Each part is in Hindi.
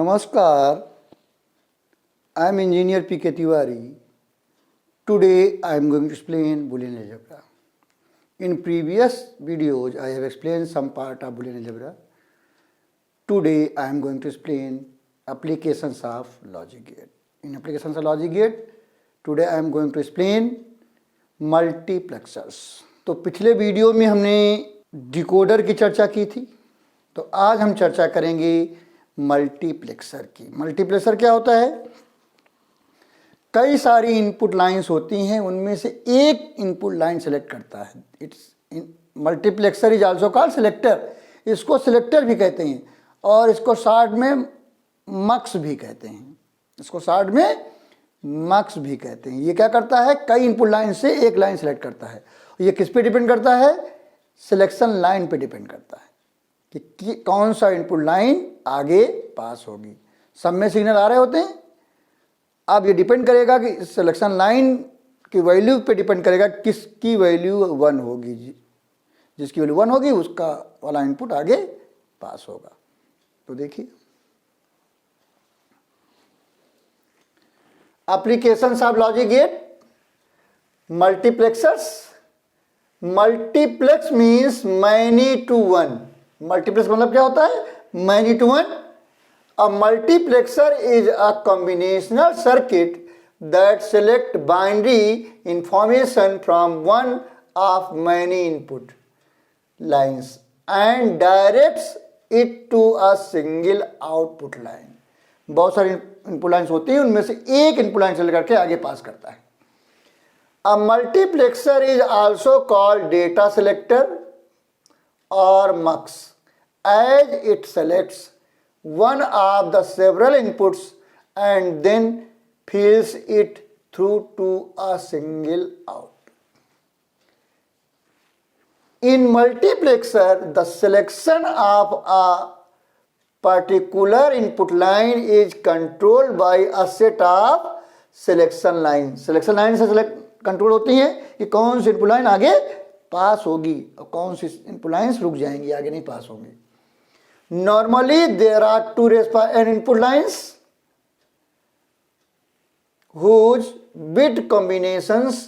Namaskar, I am Engineer P.K. Tiwari. Today I am going to explain Boolean algebra. In previous videos I have explained some part of Boolean algebra. Today I am going to explain applications of logic gate. In applications of logic gate, today I am going to explain multiplexers. तो पिछले वीडियो में हमने डिकोडर की चर्चा की थी, तो आज हम चर्चा करेंगे मल्टीप्लेक्सर की. मल्टीप्लेक्सर क्या होता है? कई सारी इनपुट लाइंस होती हैं, उनमें से एक इनपुट लाइन सेलेक्ट करता है. It's multiplexer is also called selector. इसको सिलेक्टर भी कहते हैं और इसको शॉर्ट में मक्स भी कहते हैं. इसको शॉर्ट में मक्स भी कहते हैं. ये क्या करता है? कई इनपुट लाइन से एक लाइन सेलेक्ट करता है. ये किस पे डिपेंड करता है? सिलेक्शन लाइन पे डिपेंड करता है कि कौन सा इनपुट लाइन आगे पास होगी. सब में सिग्नल आ रहे होते हैं. अब ये डिपेंड करेगा कि सिलेक्शन लाइन की वैल्यू पे डिपेंड करेगा किसकी वैल्यू 1 होगी. जिसकी वैल्यू 1 होगी उसका वाला इनपुट आगे पास होगा. तो देखिए applications of logic gate. Multiplexers. Multiplex means many to one. Multiplex मतलब क्या होता है? Many to one. A multiplexer is a combinational circuit that select binary information from one of many input lines and directs it to a single output line. बहुत सारी इनपुट लाइन्स होती हैं, उनमें से एक इनपुट लाइन सेलेक्ट करके आगे पास करता है. A multiplexer is also called data selector or mux as it selects one of the several inputs and then feeds it through to a single out. In multiplexer, the selection of a particular input line is controlled by a set of selection lines. Selection line से select कंट्रोल होती है कि कौन सी इनपुट लाइन आगे पास होगी और कौन सी इनपुट लाइन्स रुक जाएंगी, आगे नहीं पास होंगी. Normally there are 2 raised by n input lines whose bit combinations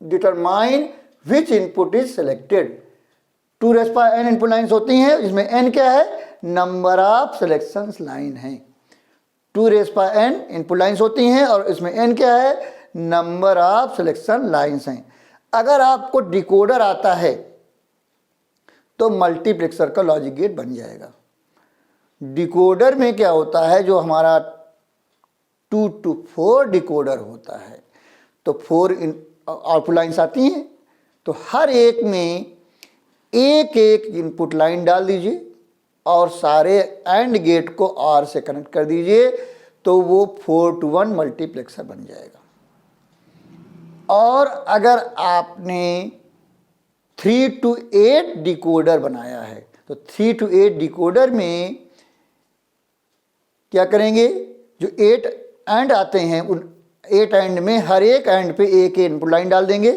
determine which input is selected. 2 raised by n input lines होती हैं, इसमें n क्या है? नंबर ऑफ सिलेक्शंस लाइन है. 2 raised by n input lines होती हैं और इसमें n क्या है? नंबर ऑफ सिलेक्शन लाइन्स हैं. अगर आपको डिकोडर आता है तो मल्टीप्लेक्सर का लॉजिक गेट बन जाएगा. डिकोडर में क्या होता है? जो हमारा 2 to 4 डिकोडर होता है, तो 4 आउटपुट लाइन्स आती हैं, तो हर एक में एक एक इनपुट लाइन डाल दीजिए और सारे एंड गेट को आर से कनेक्ट कर दीजिए, तो वो 4 to 1 मल्टीप्लेक्सर बन जाएगा. और अगर आपने 3 to 8 डिकोडर बनाया है तो 3 to 8 डिकोडर में क्या करेंगे? जो 8 एंड आते हैं उन 8 एंड में हर एक एंड पे एक इनपुट लाइन डाल देंगे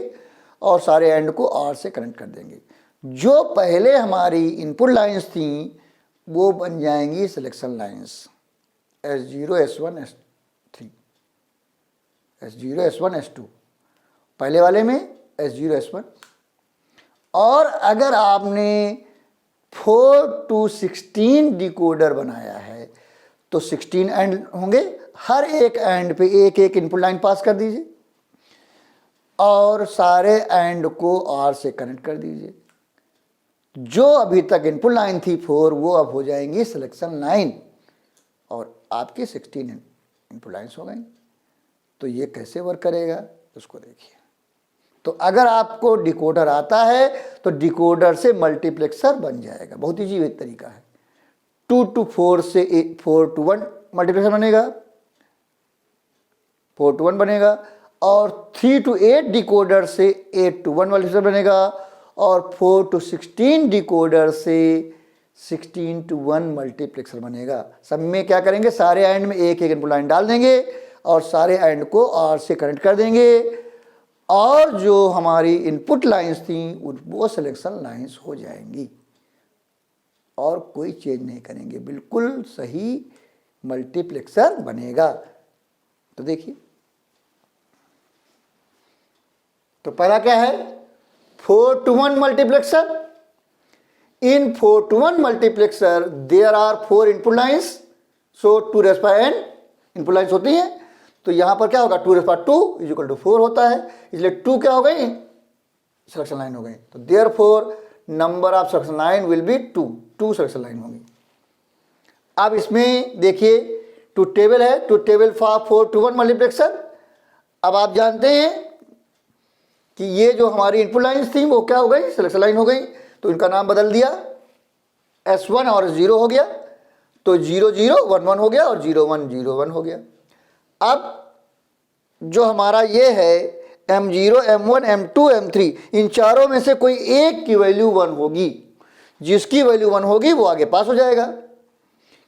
और सारे एंड को आर से कनेक्ट कर देंगे. जो पहले हमारी इनपुट लाइंस थी वो बन जाएंगी selection lines S0 S1 S3 S0 S1 S2. पहले वाले में S0 S1. और अगर आपने 4 to 16 डिकोडर बनाया है तो 16 एंड होंगे, हर एक एंड पे एक एक इनपुट लाइन पास कर दीजिए और सारे एंड को आर से कनेक्ट कर दीजिए. जो अभी तक इनपुट लाइन थी 4 वो अब हो जाएंगी सिलेक्शन लाइन और आपकी 16 इनपुट लाइन्स हो गई. तो ये कैसे वर्क करेगा उसको देखिए. तो अगर आपको डिकोडर आता है तो डिकोडर से मल्टीप्लेक्सर बन जाएगा. बहुत ही जीवित तरीका है. 2 to 4 से 4 to 1 मल्टीप्लेक्सर बनेगा, 4 to 1 बनेगा. और 3 to 8 डिकोडर से 8 to 1 मल्टीप्लेक्सर बनेगा और 4 to 16 डिकोडर से 16 to 1 मल्टीप्लेक्सर बनेगा. सब में क्या करेंगे? सारे एंड में एक एक इनपुट लाइन डाल देंगे और सारे एंड को आर से कनेक्ट कर देंगे और जो हमारी इनपुट लाइंस थी वो सिलेक्शन लाइंस हो जाएंगी और कोई चेंज नहीं करेंगे. बिल्कुल सही मल्टीप्लेक्सर बनेगा। तो देखिए, तो पहला क्या है, 4 to 1 multiplexer. In 4 to 1 multiplexer there are 4 input lines, so 2n input lines होती हैं। तो यहां पर क्या होगा, 2 इज इक्वल टू 4 होता है, इसलिए 2 क्या हो गई, सिलेक्शन लाइन हो गई। तो therefore number of selection line will be 2 selection line होंगी। अब इसमें देखिए टू टेबल है, टू टेबल फॉर 4 to 1 मल्टीप्लेक्सर। अब आप जानते हैं कि ये जो हमारी इनपुट लाइन्स थी वो क्या हो गई, सिलेक्शन लाइन हो गई। तो इनका नाम बदल दिया, S1 और S0 हो गया, तो 0 0 1 1 हो गया और 0 1 0 1 हो गया। अब जो हमारा ये है M0 M1 M2 M3, इन चारों में से कोई एक की वैल्यू 1 होगी, जिसकी वैल्यू 1 होगी वो आगे पास हो जाएगा,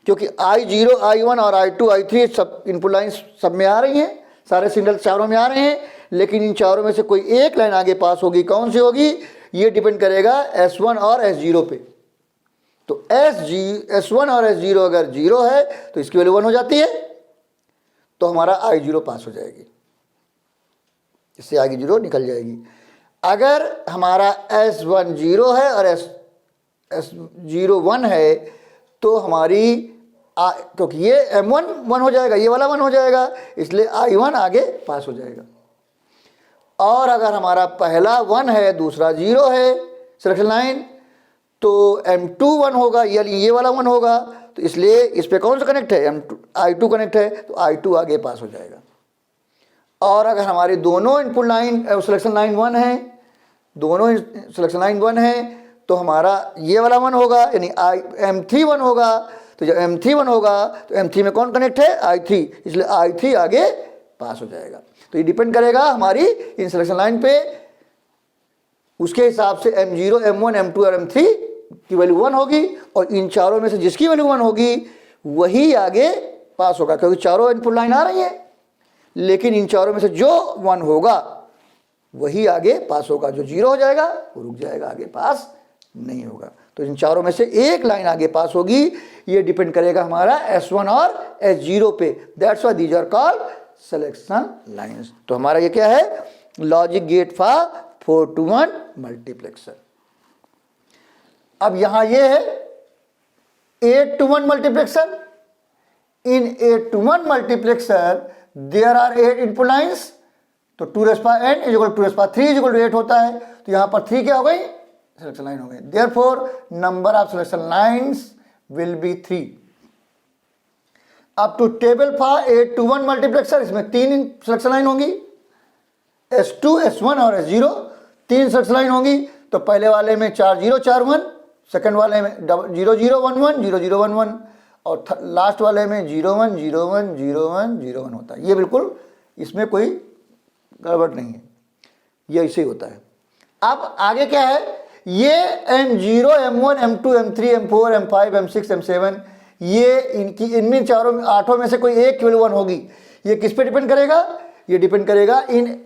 क्योंकि I0 I1 और I2 I3 सब इनपुट लाइन्स सब में आ रही हैं, सारे सिग्नल चारों में आ रहे हैं, लेकिन इन चारों में से कोई एक लाइन आगे पास होगी। कौन सी होगी, ये डिपेंड करेगा S1 और S0 पे। तो S1 और S0 अगर 0 है तो इसकी वैल्यू 1 हो जाती है, तो हमारा I0 पास हो जाएगी, इससे आगे 0 निकल जाएगी। अगर हमारा S1 0 है और S0 1 है तो हमारी क्योंकि ये M1 1 हो जाएगा, ये वाला 1 हो जाएगा, इसलिए I1 आगे पास हो जाएगा। और अगर हमारा पहला 1 है दूसरा 0 है सिलेक्शन लाइन, तो M2 1 होगा, ये वाला 1 होगा, तो इसलिए इस पे कौन सा कनेक्ट है, I2 कनेक्ट है, तो I2 आगे पास हो जाएगा। और अगर हमारे दोनों इनपुट लाइन सिलेक्शन लाइन 1 है, दोनों सिलेक्शन लाइन 1 है, तो हमारा ये वाला 1 होगा, यानी M3 1 होगा। तो जब M3 1 होगा तो M3 में कौन कनेक्ट है, I3, इसलिए I3 आगे पास हो जाएगा। तो ये डिपेंड करेगा हमारी इन सिलेक्शन लाइन पे, उसके हिसाब से M0 M1 M2 और M3 की वैल्यू 1 होगी, और इन चारों में से जिसकी वैल्यू 1 होगी वही आगे पास होगा, क्योंकि चारों इनपुट लाइन आ रही है, लेकिन इन चारों में से जो 1 होगा वही आगे पास होगा, जो 0 हो जाएगा वो रुक जाएगा, आगे पास नहीं होगा। तो इन चारों में से एक लाइन आगे पास होगी, ये डिपेंड करेगा हमारा S1 और S0 पे। That's why these are called selection lines. तो हमारा ये क्या है, logic gate for 4 to 1 multiplexer. अब यहां ये है 8 to 1 multiplexer. In 8 to 1 multiplexer there are 8 input lines, तो 2n is equal to 2 3 is equal to 8 होता है। तो यहां पर 3 क्या हो गई, सिलेक्शन लाइन हो गई। Therefore number of selection lines will be 3। अब टू टेबल फॉर 8 to 1 मल्टीप्लेक्सर, इसमें 3 सिलेक्शन लाइन होंगी, S2 S1 और S0 3 सिलेक्शन लाइन होंगी। तो पहले वाले में 4 0 4 1, सेकंड वाले में 0 0 1 1 0 0 1 1, और लास्ट वाले में 0 1 0 1 0 1 0 1 होता है। ये बिल्कुल इसमें कोई गड़बड़ नहीं है, ये ऐसे ही होता है। अब आगे क्या है, ये M0 M1 M2 M3 M4 M5 M6 M7, ये इनमें चारों 8 में से कोई एक वैल्यू 1 होगी। ये किस पे डिपेंड करेगा, ये डिपेंड करेगा इन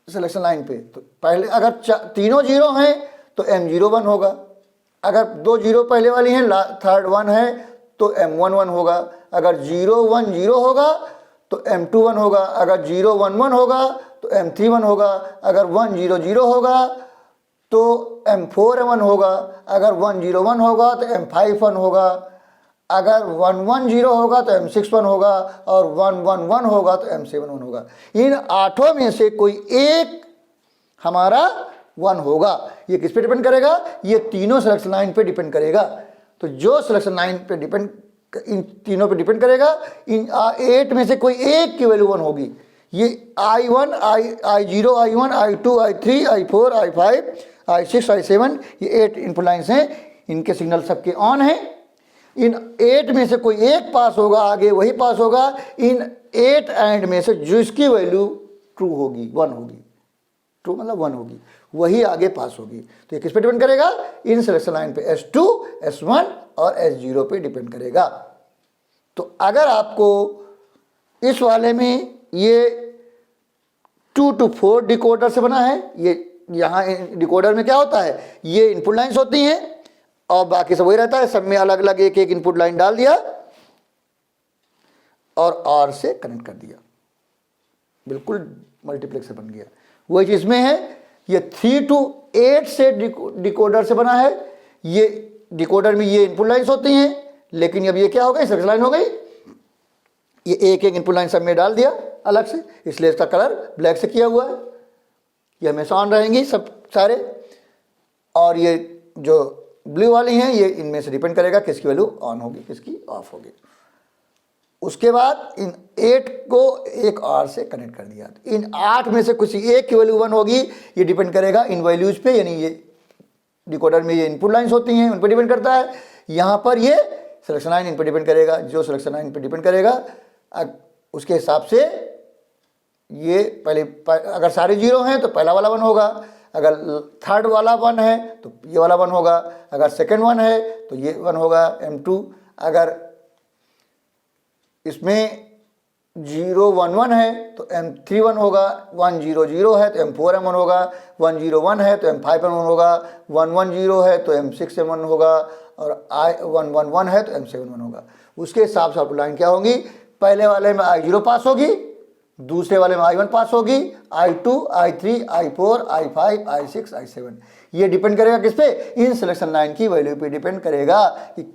सिलेक्शन लाइन पे। तो पहले अगर तीनों 0 हैं तो M0 1 होगा, अगर 2 0 पहले वाली हैं, थर्ड 1 है तो M1 1 होगा, अगर 0 1 0 होगा तो M2 1 होगा, अगर 0 1 1 होगा तो M3 1 होगा, अगर 1 0 0 होगा तो M4 1 होगा, अगर 1 0 1 होगा तो M5 1 होगा, अगर 1 1 0 होगा तो M6 1 होगा, और 1 1 1 होगा तो M7 1 होगा। इन 8 में से कोई एक हमारा 1 होगा। ये किस पे डिपेंड करेगा, ये तीनों सिलेक्शन लाइन पे डिपेंड करेगा। तो जो सिलेक्शन लाइन पे डिपेंड, इन तीनों पे डिपेंड करेगा, इन 8 में से कोई एक की वैल्यू 1 होगी। ये I1 I0 I1 I2 I3 I4 I5 I6 I7, ये 8 इनपुट लाइन्स हैं, इनके सिग्नल सबके ऑन हैं। इन 8 में से कोई एक पास होगा, आगे वही पास होगा। इन 8 एंड में से जिसकी वैल्यू ट्रू होगी, 1 होगी, ट्रू मतलब 1 होगी, वही आगे पास होगी। तो ये किस पे डिपेंड करेगा, इन सिलेक्शन लाइन पे S2 S1 और S0 पे डिपेंड करेगा। तो अगर आपको इस वाले में ये 2 to 4 डिकोडर से बना है, ये यहाँ डिकोडर में क्या होता है, ये इनपुट लाइन्स होती हैं और बाकी सब वही रहता है, सब में अलग अलग एक एक इनपुट लाइन डाल दिया और आर से कनेक्ट कर दिया, बिल्कुल मल्टीप्लेक्सर बन गया। वही चीज में है, ये 3 to 8 से डिकोडर से बना है। ये डिकोडर में ये इनपुट लाइन्स होती हैं, लेकिन अब ये क्या हो गई, सिलेक्शन लाइन हो गई। ये एक एक इनपुट लाइन सब में डाल दिया अलग से, इसलिए इसका कलर ब्लैक से किया हुआ है। ये हमेशा ऑन रहेंगी सब सारे, और ये जो ब्लू वाली हैं ये इनमें से डिपेंड करेगा किसकी वैल्यू ऑन होगी किसकी ऑफ होगी। उसके बाद इन 8 को एक आर से कनेक्ट कर दिया। इन 8 में से किसी एक की वैल्यू 1 होगी, ये डिपेंड करेगा इन वैल्यूज पे, यानी ये डिकोडर में ये इनपुट लाइन्स होती हैं उन पर डिपेंड करता है। यहाँ पर ये सिलेक्शन लाइन इन पर डिपेंड करेगा, जो सिलेक्शन लाइन पर डिपेंड करेगा उसके हिसाब से ये पहले, अगर सारे 0 हैं तो पहला वाला 1 होगा, अगर थर्ड वाला 1 है तो ये वाला 1 होगा, अगर सेकंड 1 है तो ये 1 होगा M2, अगर इसमें 0 1 1 है तो M3 1 होगा, 1 0 0 है तो M4 M1 होगा, 1 0 1 है तो M5 M1 होगा, 1 1 0 है तो M6 M1 होगा, और I 1 1 1 है तो M7 1 होगा। उसके हिसाब से आपको लाइन क्या होगी, पहले वाले में I0 पास होगी, दूसरे वाले में I1 पास होगी, I2 I3 I4 I5 I6 I7। ये डिपेंड करेगा किस पे, इन सिलेक्शन लाइन की वैल्यू पे डिपेंड करेगा कि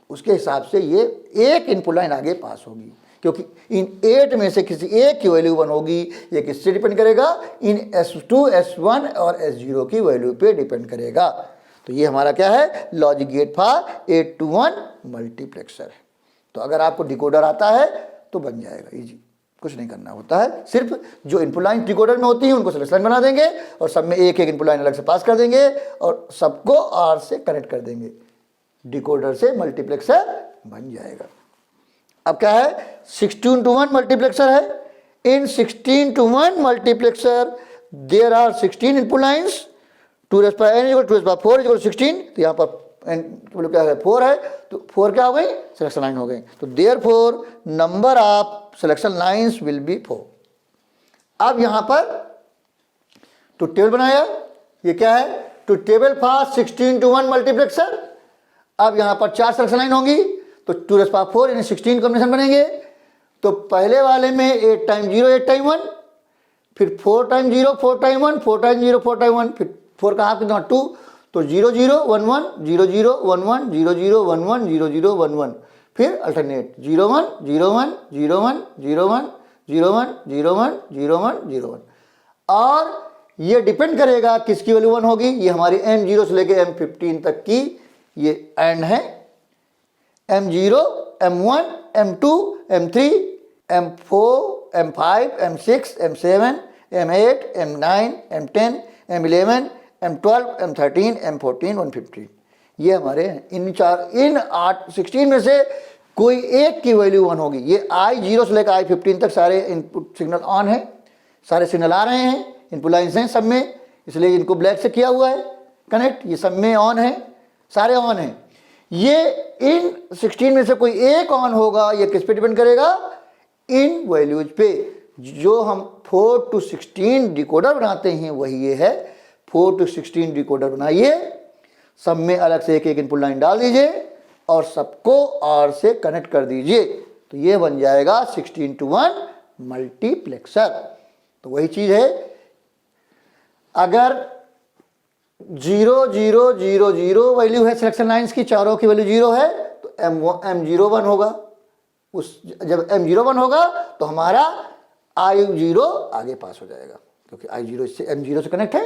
उसके हिसाब से ये एक इनपुट लाइन आगे पास होगी, क्योंकि इन 8 में से किसी एक की वैल्यू 1 होगी। ये किससे डिपेंड करेगा, इन S2 S1 और S0 की वैल्यू पे डिपेंड करेगा। तो ये हमारा क्या है, logic gate for 8 to 1 multiplexer है। तो अगर आपको डिकोडर आता है तो बन जाएगा इजी, कुछ नहीं करना होता है, सिर्फ जो इनपुट लाइन डिकोडर में होती है उनको सिलेक्शन लाइन बना देंगे और सब में एक एक इनपुट लाइन अलग से पास कर देंगे और सबको आर से कनेक्ट कर देंगे, डिकोडर से मल्टीप्लेक्सर बन जाएगा। अब क्या है, 16 to 1 मल्टीप्लेक्सर है। In 16 to 1 multiplexer there are 16 input lines, 2 raised by n = 2 raised by 4 = 16। तो यहाँ पर n क्या है, 4 है, तो 4 क्या हो गई, सिलेक्शन लाइन हो गई। तो therefore number of selection lines will be 4। अब यहाँ पर तो टेबल बनाया, ये क्या है, टू टेबल फॉर 16 to 1 मल्टीप्लेक्सर। अब यहाँ पर 4 सिलेक्शन लाइन होंगी, तो 2 raised by 4 यानी 16 कॉम्बिनेशन बनेंगे। तो पहले वाले में 8 times 0 8 times 1, फिर 4 times 0 4 times 1, 4 times 0 4 times 1, फिर 4 का हाफ कितना 2, तो 0 0 1 1 0 0 1 1 0 0 1 1 0 0 1 1, फिर अल्टरनेट 0 1 0 1 0 1 0 1 0 1 0 1 0 1 0 1। और ये डिपेंड करेगा किसकी वैल्यू 1 होगी, ये हमारी M0 से लेके M15 तक की ये एंड है। M0 M1 M2 M3 M4 M5 M6 M7 M8 M9 M10 M11 M12 M13 M14 115, ये हमारे हैं। इन 16 में से कोई एक की वैल्यू 1 होगी। ये I0 से लेकर I15 तक सारे इनपुट सिग्नल ऑन है, सारे सिग्नल आ रहे हैं, इनपुट लाइन्स हैं सब में, इसलिए इनको ब्लैक से किया हुआ है कनेक्ट, ये सब में ऑन है, सारे ऑन हैं। ये इन 16 में से कोई एक ऑन होगा, ये किस पे डिपेंड करेगा, इन वैल्यूज पे। जो हम 4 to 16 डिकोडर बनाते हैं वही ये है, 4 to 16 डिकोडर बनाइए, सब में अलग से एक एक इनपुट लाइन डाल दीजिए और सबको आर से कनेक्ट कर दीजिए, तो ये बन जाएगा 16 to 1 मल्टीप्लेक्सर। तो वही चीज है, अगर 0 0 0 0 वैल्यू है सिलेक्शन लाइन्स की, चारों की वैल्यू 0 है, तो M0 1 होगा। उस जब M0 1 होगा तो हमारा I0 आगे पास हो जाएगा, क्योंकि I0 इससे M0 से कनेक्ट है।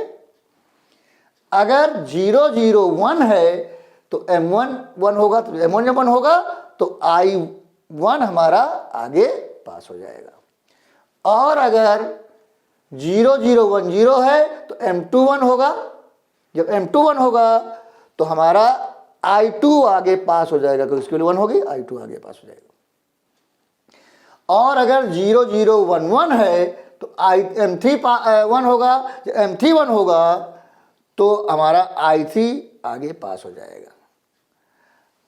अगर 0 0 1 है तो M1 1 होगा, तो M1 जब 1 होगा तो I1 हमारा आगे पास हो जाएगा। और अगर 0 0 1 0 है तो M2 1 होगा, जब M2 1 होगा तो हमारा I2 आगे पास हो जाएगा, क्योंकि इसकी वैल्यू 1 होगी, I2 आगे पास हो जाएगा। और अगर 0 0 1 1 है तो M3 1 होगा, जब M3 1 होगा तो हमारा I3 आगे पास हो जाएगा।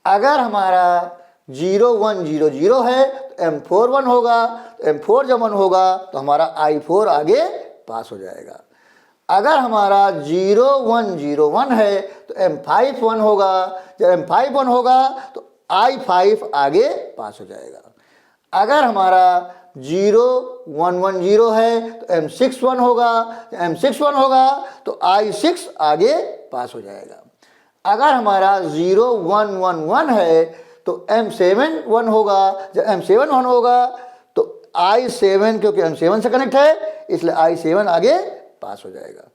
अगर हमारा 0 1 0 0 है तो M4 1 होगा, तो M4 जब 1 होगा तो हमारा I4 आगे पास हो जाएगा। अगर हमारा 0 1 0 1 है तो M5 1 होगा, जब M5 1 होगा तो I5 आगे पास हो जाएगा। अगर हमारा 0 1 1 0 है तो M6 1 होगा, M6 1 होगा तो I6 आगे पास हो जाएगा। अगर हमारा 0 1 1 1 है तो M7 1 होगा, जब M7 1 होगा तो I7, क्योंकि M7 से कनेक्ट है इसलिए I7 आगे पास हो जाएगा।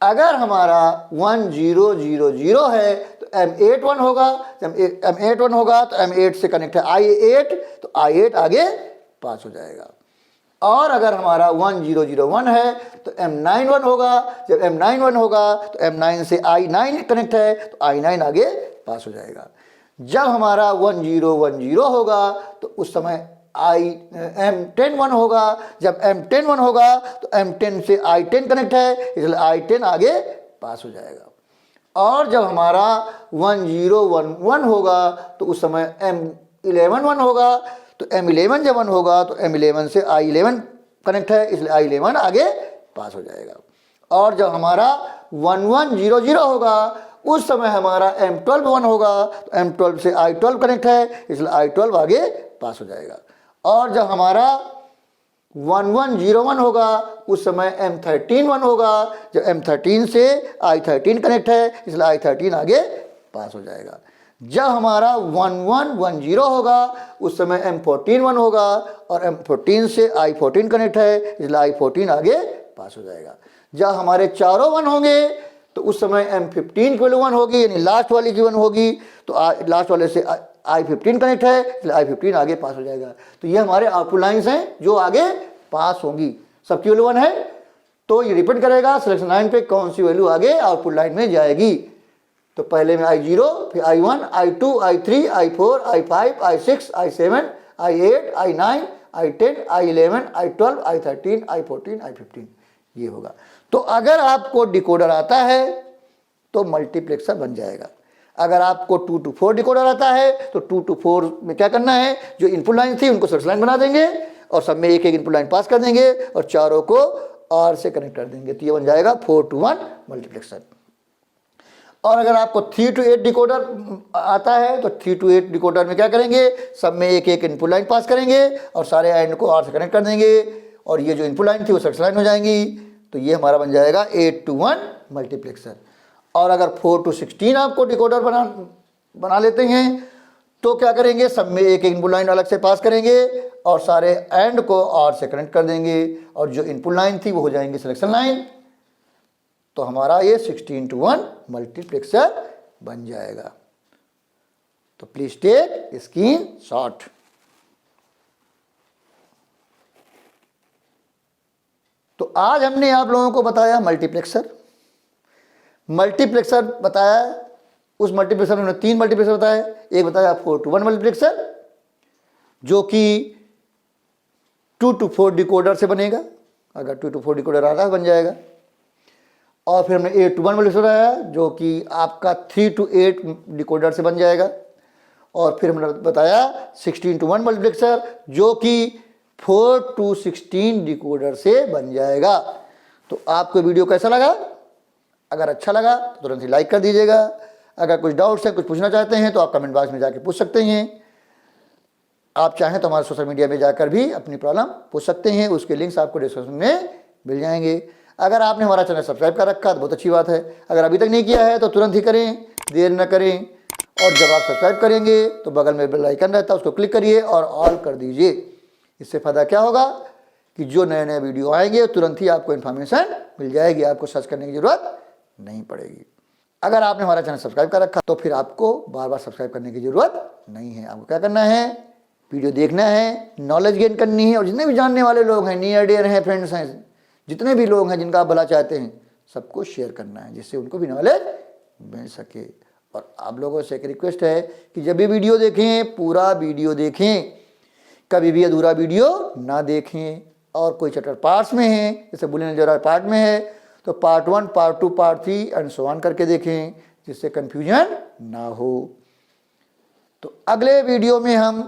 अगर हमारा 1 0 0 0 है तो M8 1 होगा, जब M8 1 होगा तो M8 से कनेक्ट है I8 तो I8 आगे पास हो जाएगा। और अगर हमारा 1 0 0 1 है तो M9 1 होगा, जब M9 1 होगा तो M9 से I9 कनेक्ट है तो I9 आगे पास हो जाएगा। जब हमारा 1 0 1 0 होगा तो उस समय M10 1 होगा, जब M10 1 होगा तो M10 से I10 कनेक्ट है इसलिए I10 आगे पास हो जाएगा। और जब हमारा 1 0 1 1 होगा तो उस समय M11 1 होगा, तो M11 जब 1 होगा तो M11 से I11 कनेक्ट है इसलिए I11 आगे पास हो जाएगा। और जब हमारा 1 1 0 0 होगा उस समय हमारा M12 1 होगा, तो M12 से I12 कनेक्ट है इसलिए I12 आगे पास हो जाएगा। और जब हमारा 1 1 0 1 होगा उस समय M13 1 होगा, जब M13 से I13 कनेक्ट है इसलिए I13 आगे पास हो जाएगा। जब हमारा 1 1 1 0 होगा उस समय M14 1 होगा और M14 से I14 कनेक्ट है इसलिए I14 आगे पास हो जाएगा। जब हमारे चारों 1 होंगे तो उस समय M15 की वैल्यू 1 होगी, यानी लास्ट वाली की 1 होगी, तो लास्ट वाले से I15 कनेक्ट है इसलिए I15 आगे पास हो जाएगा। तो ये हमारे आउटपुट लाइन्स हैं जो आगे पास होंगी, सबकी वैल्यू 1 है तो ये रिपीट करेगा सिलेक्शन लाइन पे कौन सी वैल्यू आगे आउटपुट लाइन में जाएगी। तो पहले में I0, फिर I1, I2, I3, I4, I5, I6, I7, I8, I9, I10, I11, I12, I13, I14, I15 ये होगा। तो अगर आपको डिकोडर आता है तो मल्टीप्लेक्सर बन जाएगा। अगर आपको 2 to 4 डिकोडर आता है तो 2 to 4 में क्या करना है, जो इनपुट लाइन थी उनको सिलेक्शन लाइन बना देंगे और सब में एक एक इनपुट लाइन पास कर देंगे और चारों को R से कनेक्ट कर देंगे, तो ये बन जाएगा 4 to 1 मल्टीप्लेक्सर। और अगर आपको 3 to 8 डिकोडर आता है तो 3 to 8 डिकोडर में क्या करेंगे, सब में एक एक इनपुट लाइन पास करेंगे और सारे एंड को R से कनेक्ट कर देंगे और ये जो इनपुट लाइन थी वो सिलेक्शन लाइन हो जाएंगी, तो ये हमारा बन जाएगा 8 to 1 मल्टीप्लेक्सर। और अगर 4 to 16 आपको डिकोडर बना लेते हैं तो क्या करेंगे, सब में एक एक इनपुट लाइन अलग से पास करेंगे और सारे एंड को R से कनेक्ट कर देंगे और जो इनपुट लाइन थी वो हो जाएंगी सिलेक्शन लाइन, तो हमारा ये 16 to 1 मल्टीप्लेक्सर बन जाएगा। तो प्लीज टेक स्क्रीनशॉट। तो आज हमने आप लोगों को बताया मल्टीप्लेक्सर बताया, उस मल्टीप्लेक्सर में 3 मल्टीप्लेक्सर बताया। एक बताया 4 to 1 मल्टीप्लेक्सर जो कि 2 to 4 डिकोडर से बनेगा, अगर 2 to 4 डिकोडर आता है बन जाएगा। और फिर हमने 8 to 1 मल्टीप्लेक्सर बताया जो कि आपका 3 to 8 डिकोडर से बन जाएगा। और फिर हमने बताया 16 to 1 मल्टीप्लेक्सर जो कि 4 to 16 डिकोडर से बन जाएगा। तो आपको वीडियो कैसा लगा? अगर अच्छा लगा तो तुरंत ही लाइक कर दीजिएगा। अगर कुछ डाउट्स है, कुछ पूछना चाहते हैं तो आप कमेंट बॉक्स में जाके पूछ सकते हैं। आप चाहें तो हमारे सोशल मीडिया में जाकर भी अपनी प्रॉब्लम पूछ सकते हैं, उसके लिंक्स आपको डिस्क्रिप्शन में मिल जाएंगे। अगर आपने हमारा चैनल सब्सक्राइब कर रखा तो बहुत अच्छी बात है, अगर अभी तक नहीं किया है तो तुरंत ही करें, देर न करें। और जब आप सब्सक्राइब करेंगे तो बगल में बेल आइकन रहता है, उसको क्लिक करिए और ऑल कर दीजिए। इससे फ़ायदा क्या होगा कि जो नए नए वीडियो आएंगे तुरंत ही आपको इन्फॉर्मेशन मिल जाएगी, आपको सर्च करने की ज़रूरत नहीं पड़ेगी। अगर आपने हमारा चैनल सब्सक्राइब कर रखा तो फिर आपको बार बार सब्सक्राइब करने की ज़रूरत नहीं है। आपको क्या करना है, वीडियो देखना है, नॉलेज गेन करनी है और जितने भी जानने वाले लोग हैं, नियर डियर हैं, फ्रेंड्स हैं, जितने भी लोग हैं जिनका आप भला चाहते हैं, सबको शेयर करना है जिससे उनको भी नॉलेज मिल सके। और आप लोगों से एक रिक्वेस्ट है कि जब भी वीडियो देखें पूरा वीडियो देखें, कभी भी अधूरा वीडियो ना देखें। और कोई चैप्टर पार्ट्स में है, जैसे बुलियन अलजेब्रा पार्ट में है तो part 1, part 2, part 3 and so on करके देखें जिससे कंफ्यूजन ना हो। तो अगले वीडियो में हम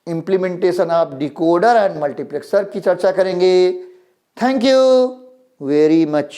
implementation of decoder and multiplexer की चर्चा करेंगे। Thank you very much.